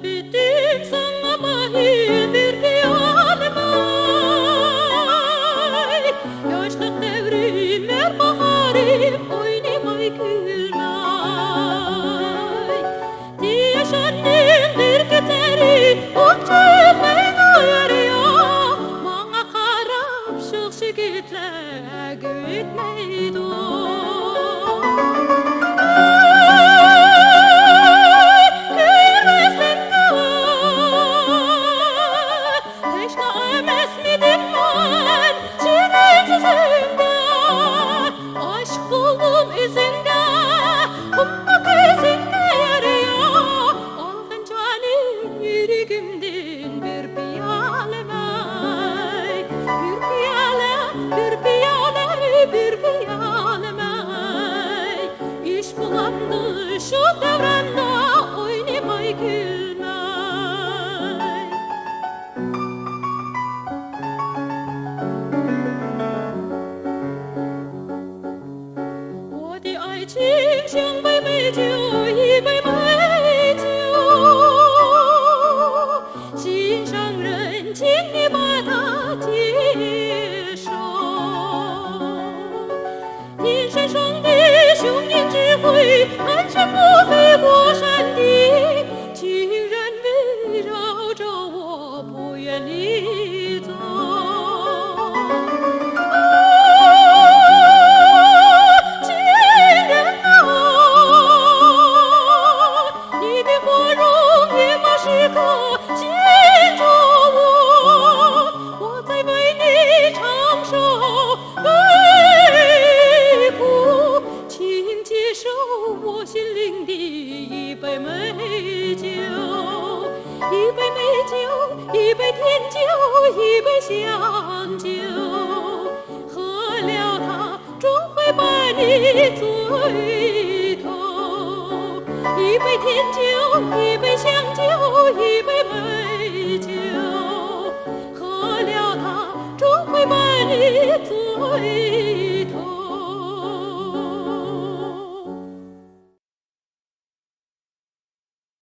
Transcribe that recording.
Bittim sana mahir bir kıyamet. Yaşlık devrim er baharım oynamay gülmay. Yaşanın bir keteri okçulmayın ayar ya. Bana karab şık şigitle gütmeydi. Aşk buldum izinde, ummak izinde yarıyor. Algın canım yüreğimden bir piyale may. Bir piyale, bir piyale, bir piyale may. İş bulandı şu devranda oynamay gülmay.情相杯美酒，一杯美酒，心上人，请你把它接受。天山上的雄鹰只会盘旋不飞过山顶，情人围绕着我不愿离走。时刻牵着我，我在为你唱首悲苦，请接受我心灵的一杯美酒，一杯美酒，一杯甜酒，一杯香酒，喝了它终会把你醉透。一杯甜酒，一杯香酒，一杯美酒，喝了它终会把你醉